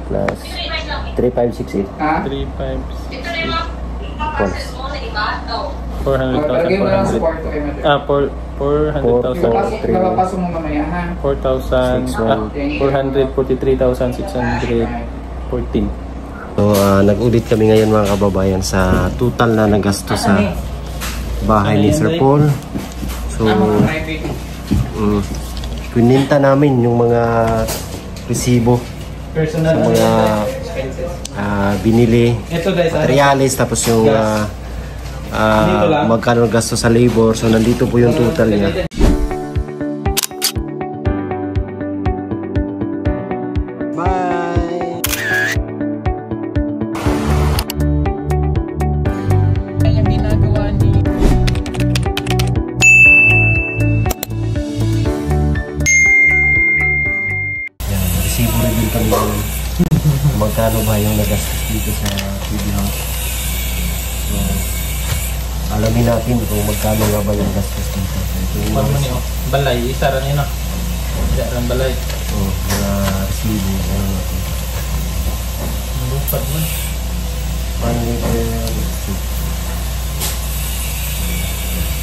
plus 3568. 3,568. 400,000. 443,614. So, nag-audit kami ngayon mga kababayan sa total na nagasto sa bahay ni Sir Paul. So, pininta namin yung mga resibo sa mga binili, materials, tapos yung magkano gasto sa labor. So, nandito po yung total niya. Magkano ba yung nagastos dito sa TV House? So, alamin natin kung magkano nga ba yung gastos dito. Balay, isa rin yun ah. Isa rin balay. Oo, mga resibo. Ano natin? Lupad man.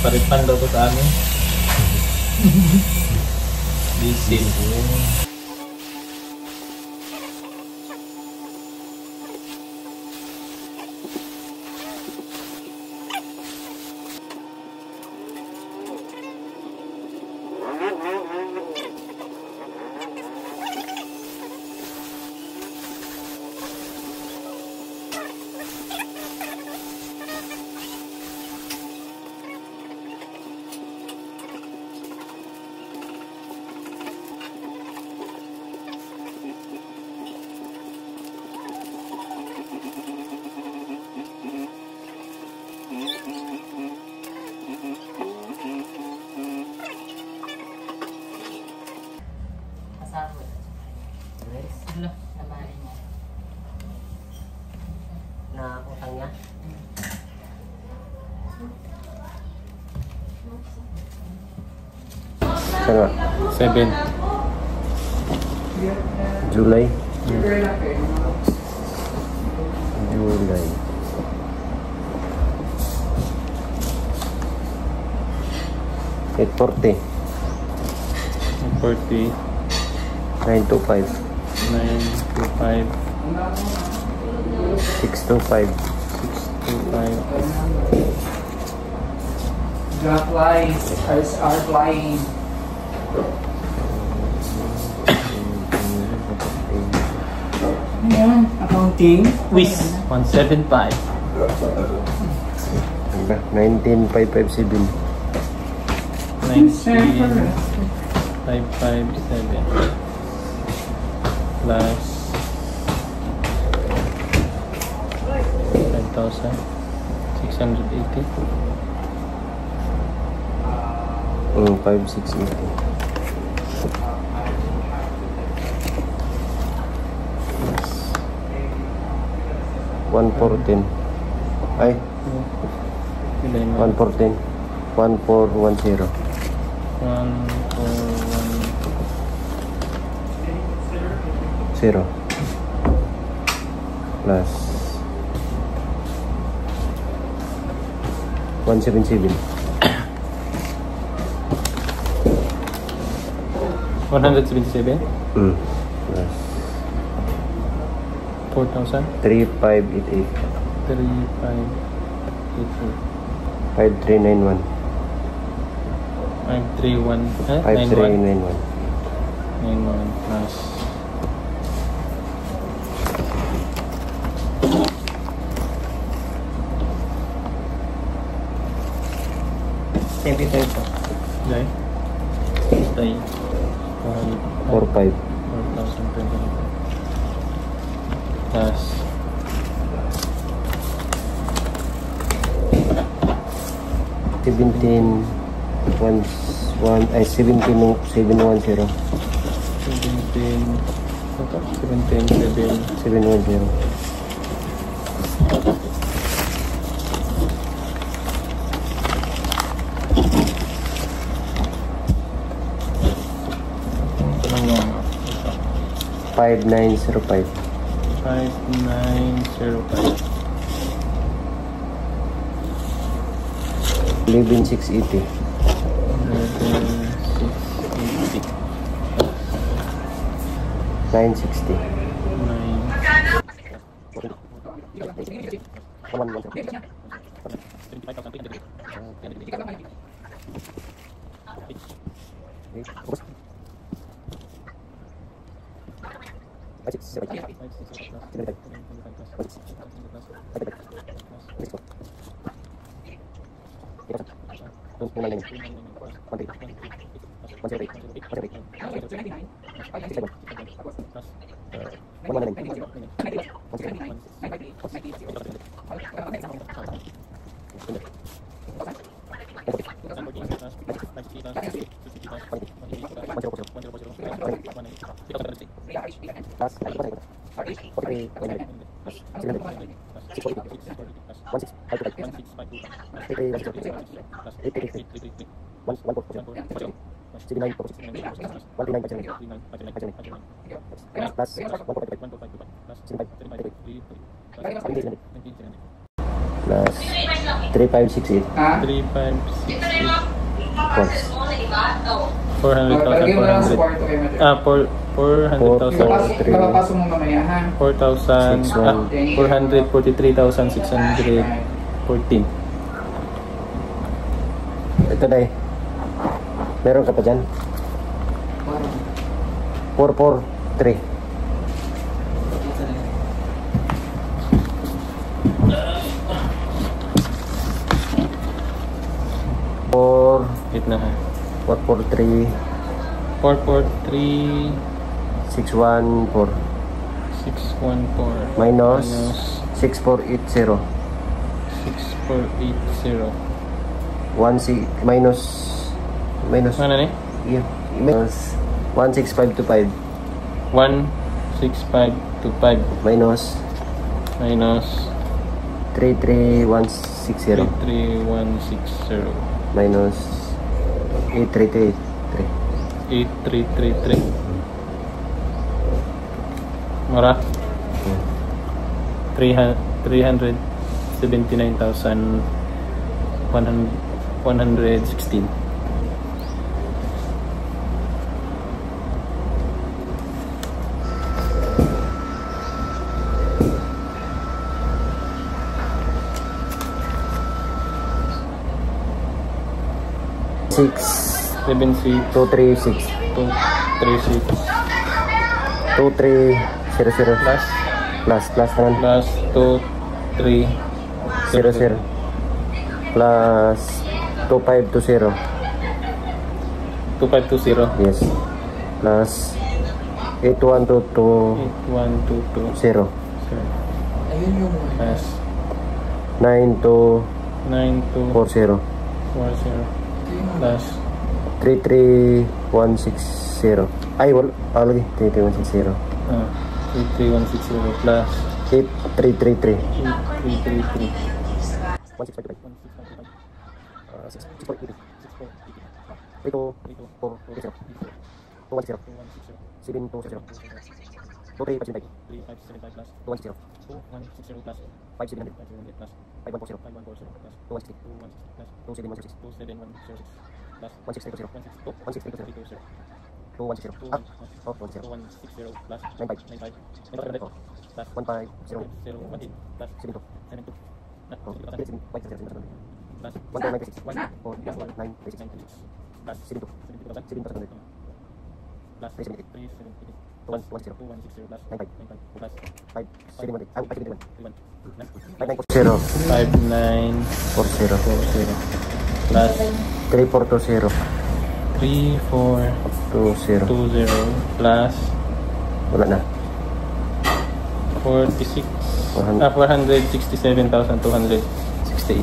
Paripan daw ko sa amin. Bisin. Na utang niya? Sana? 7. July? July. 840. 40. 925. 925. 625. 625. Drop lines are flying. Ayan, accounting. Wish. 175. 19,557. 19,557 plus 5,680. 5,680. 114. Ay, 114. 1410. 0 plus 177. 177. Plus 4,000. 3588. 3588. 5391. 531. 5391. 91 plus 73 po. Jai. Stay. 45. 4,020. Plus 17 710. 710. Ito lang yung 5905. 5905. 11,680. 11,680. 960. 3568. Ha? 3568. Course. 400,000. Lagay mo lang sa kwarto kayo, Mother. 400,000. Papasok mo mamaya, ha? 443,614. Ito dahil. Meron ka pa dyan? 443. Wait na ha. 443 443 614 614 minus 6480 6480. minus Ano ni? yeah, minus 16525 16525 minus minus 33160 33160 minus 8333 8333. Mura? 379,116. six 76 236 236 2300 plus plus naman plus 2300 plus 2520 2520 yes plus 8122 8122 0 Ayun yung plus 9240 9240 plus 33160 ay wala lagi 33160 33160 plus 8333 8333 5940 plus 3420 3420 plus wala na 467,268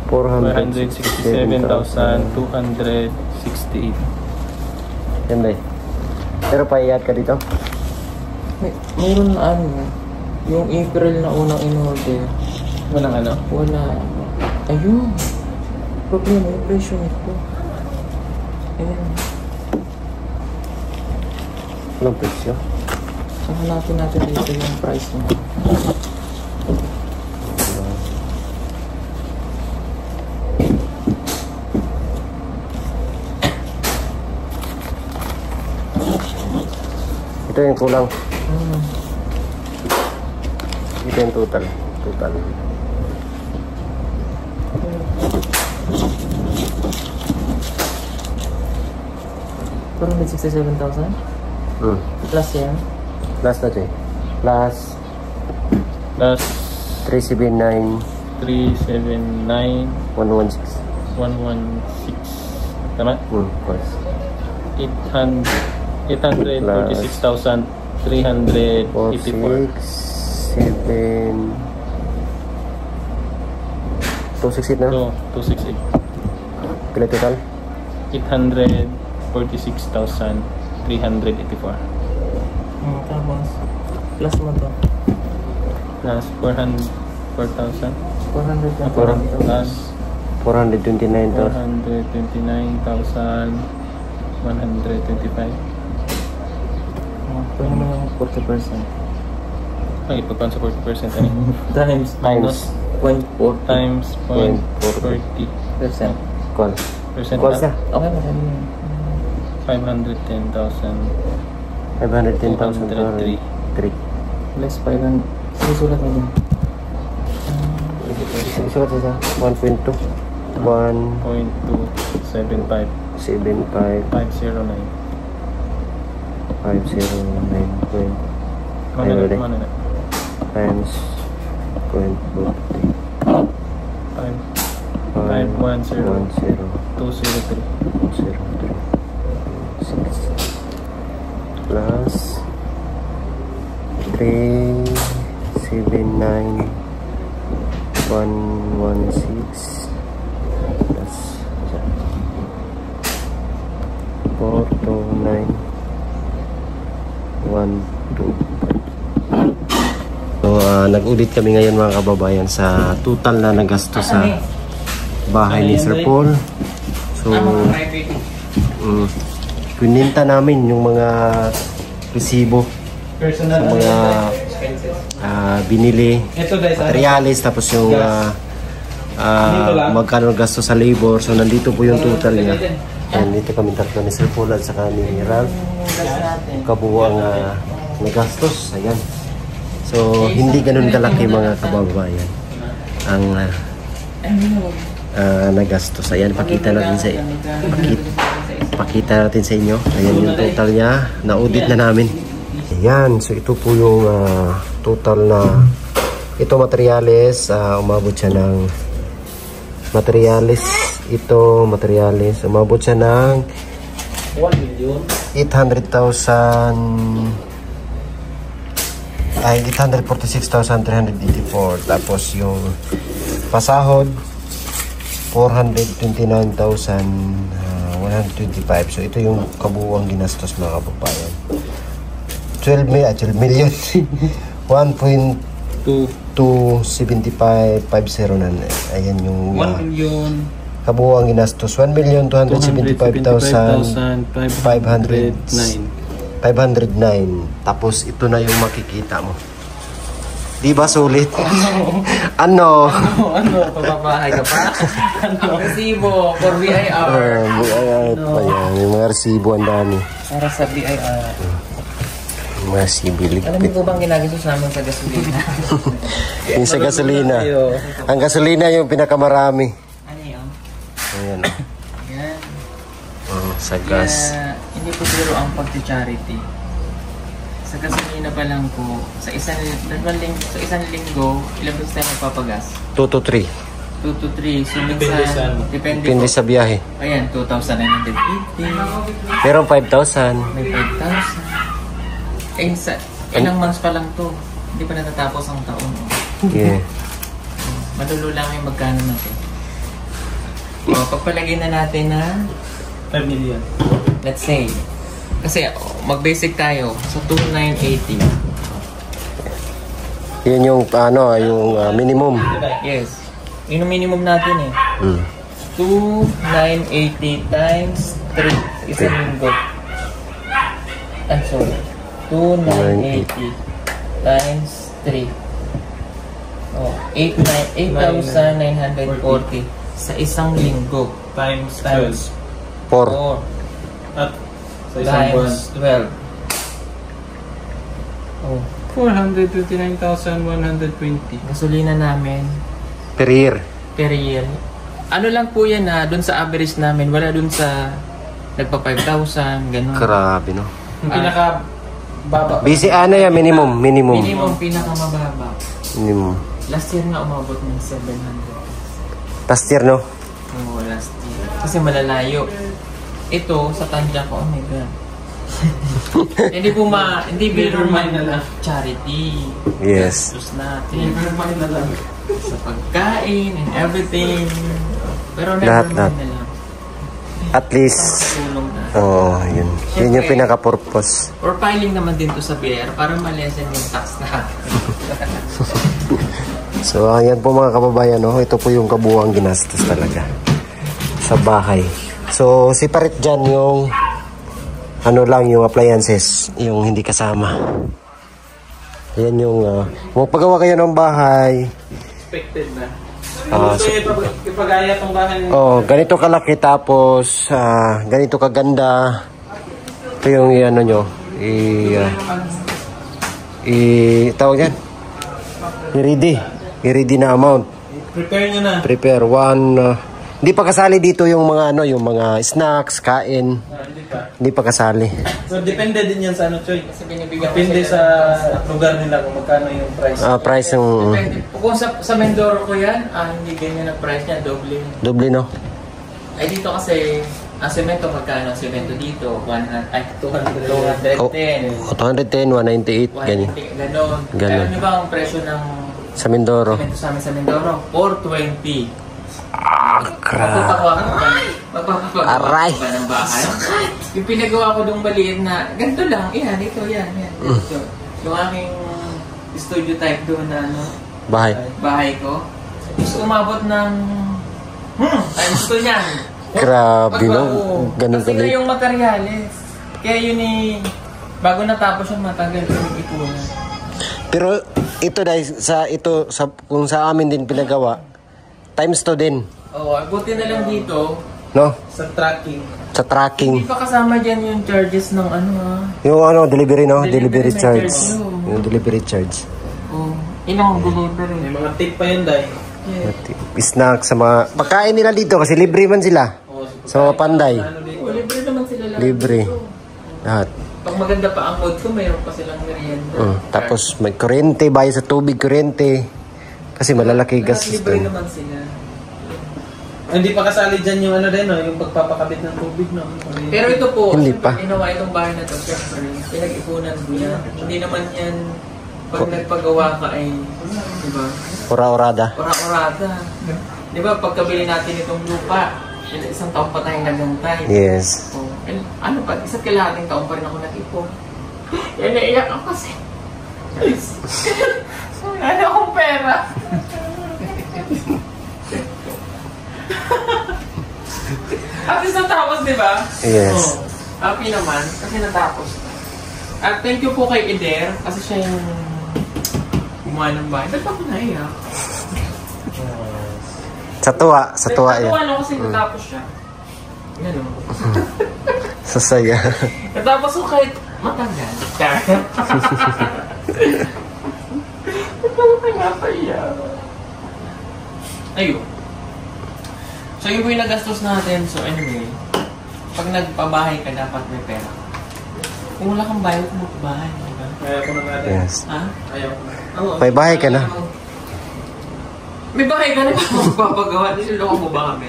467,268 yan ba pero paiyak ka dito Mayroon na ano, yung April na unang in-order. walang ano Wala. Ayun. Problema yung presyo nito. Ayun. walang presyo So, hanapin natin dito yung price mo. Ito yung kulang. Ito yung total. Total. Parang 67,000? Plus yan? Plus na ito eh. Plus Plus 379 379 116. 116. Tama? Plus 846,384. 4, 6, 7 268 na? So, 268. Pila total? 846,384. Tapos, plus mo to. Plus 4,000. 400 ka. Plus 429,000. 429,125. Pwede mo yung 40%. Ay, ipagpan sa 40%. Ano? Times Minus 0.4 times 0.40%. Call. Percent Call na. sa Okay, madami yun. 510,000. 510,000. 3. Less 500. Sige, sulat mo dyan. Sukat sa 1.2 0.275. 1.75 509. 509 Ano na? times 0.40 510. 10 203. 103 6 plus 379 116 plus 429 125. So nag-audit kami ngayon mga kababayan sa total na nagasto sa bahay ni Sir Paul. So kininta namin yung mga resibo Personal sa mga binili, ito guys, materials, tapos yung magkano gasto sa labor. So nandito po yung total niya. And dito kami tatlo ni Sir Paul at saka ni Ralph. Kabuuang nagastos. Ayan. So hindi ganun kalaki mga kababayan ang nagastos. Ayan, pakita natin sa inyo. Ayan yung total niya. Na-audit na namin. Ayan, so ito po yung total na ito materials, umabot siya ng materials umabot siya ng 800,000 ay 846,384. Tapos yung pasahod 429,125. So ito yung kabuuang ginastos mga kababayan. 12 million 1.27550 na. Ayan yung 1 million kabuuang ginastos. 1,275,509. Tapos ito na yung makikita mo. Di ba sulit? Ano? Ano? Papabahay ka pa? Ano? Resibo for BIR. Ayan, yung mga resibo ang dami. Para sa BIR. Yung mga sibilig. Alam niyo po bang ginagawa sa amin sa gasolina? Yung sa gasolina. Ang gasolina yung pinakamarami. Ano yun? Ayan. Yan. Sa gas. Kaya, hindi po siguro ang pag-charity. Sa gasolina pa lang po, sa isang linggo, ilang beses tayo magpapagas? 2 to 3. 2 to 3. So, minsan, depende Depende po. sa biyahe. Ayan, 2,980. Meron 5,000. May 5,000. Eh, ilang months pa lang to. Hindi pa natatapos ang taon. Yeah. Madulo lang yung magkano natin. O, pagpalagay na natin na 5 million. let's say, kasi mag-basic tayo sa 2,980. Yun yung yung minimum. Yes. Yun ang minimum natin eh. 2,980 times 3 isang linggo. I'm sorry. 2,980 times 3. Oh, 8,940 sa isang linggo. Times Times 4. 4 At sa isang buwan. times 12. Oh, 429,120. gasolina namin Per year. per year. Ano lang po yan na doon sa average namin, wala doon sa nagpa 5,000, gano'n. Grabe, no? Yung pinaka baba. Busy ano yan, minimum. Minimum pinakamababa. Minimum. Last year nga umabot ng 700. Last year, no? Oo, last year. Kasi malalayo. Ito, sa Tanja ko, oh my God. Hindi Never mind na lang. charity. Yes. Gastos natin. Never mind na lang. Sa pagkain and everything. Pero Lahat. never mind na lang. At least, Tulong na. yun. Yun yung pinaka-purpose. Or filing naman din to sa BR para malesen yung tax na. So, ayan po mga kababayan, no? Ito po yung kabuuang ginastos talaga sa bahay. So, separate dyan yung ano lang, yung appliances, yung hindi kasama. Ayan yung magpagawa kayo ng bahay. Expected na. So, Ipagaya tong bahay. ganito kalaki tapos ganito kaganda. Ito yung ano nyo tawag yan i-ready na amount. Prepare nyo na. Prepare hindi pa kasali dito yung mga yung mga snacks, kain. Hindi pa kasali. So, depende din yan sa ano, Choy. Kasi binibigyan ko Depende sila sa lugar nila kung magkano yung price. Price yung Depende. Kung sa Mindoro ko yan, hindi ganyan ang price niya, doble. doble, no? Ay dito kasi, ang semento magkano? Ang semento dito, 210. 210, 198, ganyan. Ganon. Ganon. Alam niyo ba ang presyo ng Sa Mindoro. semento sa amin sa Mindoro? 420. Grabe. Magpapagawa Aray. ko ba ng bahay? Yung pinagawa ko dong maliit na, ganito lang, yan. Dito. Yung aking studio type doon na bahay ko. Gusto umabot ng times 2 niyan. Grabe, no? Ganun Kasi kalit. yung materyales. Kaya yun bago natapos yung matagal yung ipunan. Pero ito dahil kung sa amin din pinagawa, times 2 din, Oo, buti na lang dito. no? Sa tracking. Sa Hindi tracking. pa kasama dyan yung charges ng Yung delivery, no? Delivery may charge. charge yun. Yung delivery charge. Oh, ilang delivery. May mga tip pa yun, Day. Snack sa mga pagkain nila dito kasi libre man sila. Sa mga panday. Libre naman sila lahat. Libre. Lahat. Pag maganda pa ang mood ko, mayroon pa silang merienda. Tapos may kuryente, bayad sa tubig, kuryente. Kasi malalaki gastos Libre doon. naman sila. Hindi pa kasali dyan yung yung pagpapakabit ng tubig, no? Pero ito po, Hindi siyempre, pa. ginawa itong bahay na ito, siyempre, pinag-ipunan ko yan. Hindi naman yan, pag nagpagawa ka ay, di ba? Ora-orada. Ora-orada. Di ba, pagkabili natin itong lupa, isang taon pa tayong nagantay. Yes. Oh, ano pa, isa't kalahating taon pa rin ako nag-ipon. Yan, naiyak ako kasi. Ano akong pera? At least natapos, di ba? Yes. Oh, happy naman, kasi natapos na. At thank you po kay Eder, kasi siya yung gumawa ng bahay. Ba't ako naiyak? Sa tuwa yan. Natuwa kasi natapos siya. Yan o. Sa saya. Natapos ko kahit matagal. Ito nga pa iyak. Ayun. So yung yung nagastos natin, so anyway, pag nagpabahay ka, dapat may pera. Kung wala kang bahay, huwag mo magpabahay. Diba? Ayaw ko na natin. Yes. Ha? Ayaw ko na. Oo. May bahay ka na. May bahay ka na pa magpapagawa. Niloloko mo ba kami?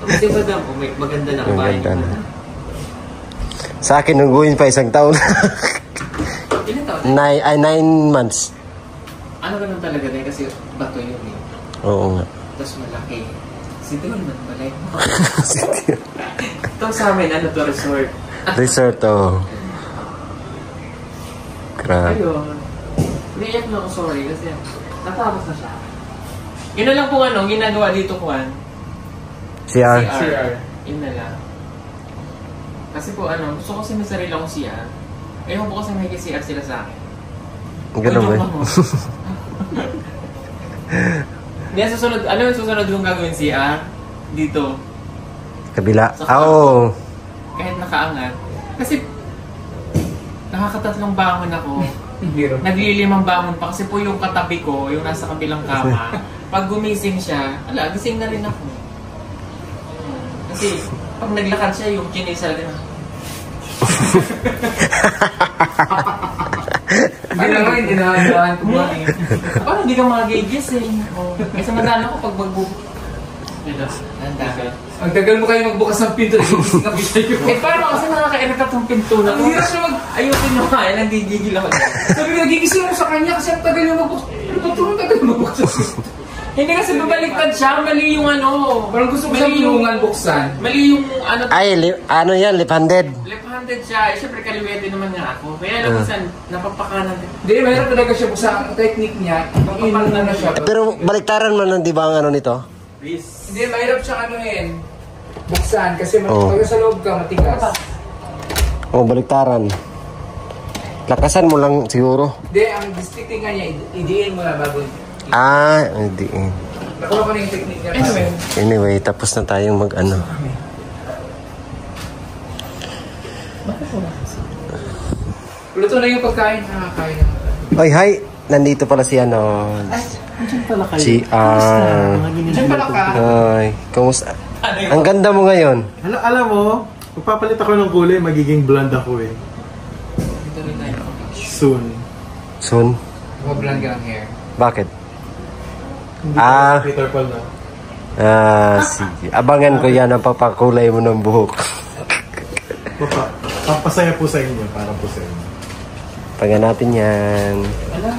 Kasi ba po, may maganda na ang bahay Maganda ka na. Sa akin, nungguin pa 1 taon. Ilan taon? 9 months. Ano ganun talaga din kasi bato yun eh. Oo nga. Tapos malaki. Si Don man pala yun. Ito sa amin, ano to, resort. Resort, Grabe. Ayun. Naiyak na ako, sorry, kasi natapos na siya. Yun na lang po ginagawa dito, Juan. CR. CR. Yun na lang. Kasi po gusto ko kasi may sarili akong CR. Ewan ko kasi may CR sila sa akin. Ganun ba? Hindi, susunod, ano yung susunod kong gagawin CR? Dito. Kabila. Sa Oo. Kahit nakaangat. Kasi, nakakatatlong bangon ako. Hirap. Naglilimang bangon pa kasi po yung katabi ko, yung nasa kabilang kama. Pag gumising siya, ala, gising na rin ako. Kasi, pag naglakad siya, yung chinisal din ako. Hindi na parang hindi ka magigising. Kasi madala ko pag magbubukas. Ang tagal mo kayo magbukas ng pinto, nagigising ka sa'yo. Eh paano kasi nakaka-irita itong pinto na Ang hirap siya ayusin mo nga, nagigigil ako. Sabi ko, nagigising mo sa kanya kasi ang tagal yung magbukas. Ano ba ito? Ang tagal yung magbukas ng pinto? Hindi kasi babaliktad siya, mali yung ano. Parang gusto ko siyang tulungan buksan. Mali yung ano. Ay, ano yan? Left-handed. Left-handed siya. Eh, syempre kaliwete naman nga ako. Kaya alam mo saan, napapakanan din. Hindi, mahirap talaga siya buksan. Ang technique niya, pag-inom na siya. Pero baliktaran man lang, di ba, ang ano nito? Please. Hindi, mahirap siyang anuhin. Buksan kasi Oo. pag sa loob ka, matigas. Oh, baliktaran. Lakasan mo lang siguro. Hindi, ang districting nga niya, idiin mo na bago. Ah, hindi. Nakuha ko na yung technique niya. Anyway, tapos na tayong mag-ano. Luto na yung pagkain. Nakakain na. Oy, hi! Nandito pala si ano. Diyan pala kayo. Si Diyan pala ka. Hi. Kumusta? Ang ganda mo ngayon. Alam mo, magpapalit ako ng kulay, magiging blonde ako eh. Dito rin tayo. Soon. Soon? Mablan ka ng hair. Bakit? Hindi Ah. Peter Paul na. Sige. Abangan ko yan ang papakulay mo ng buhok. Papasaya po sa inyo, para po sa inyo. Pagan natin yan. Ala,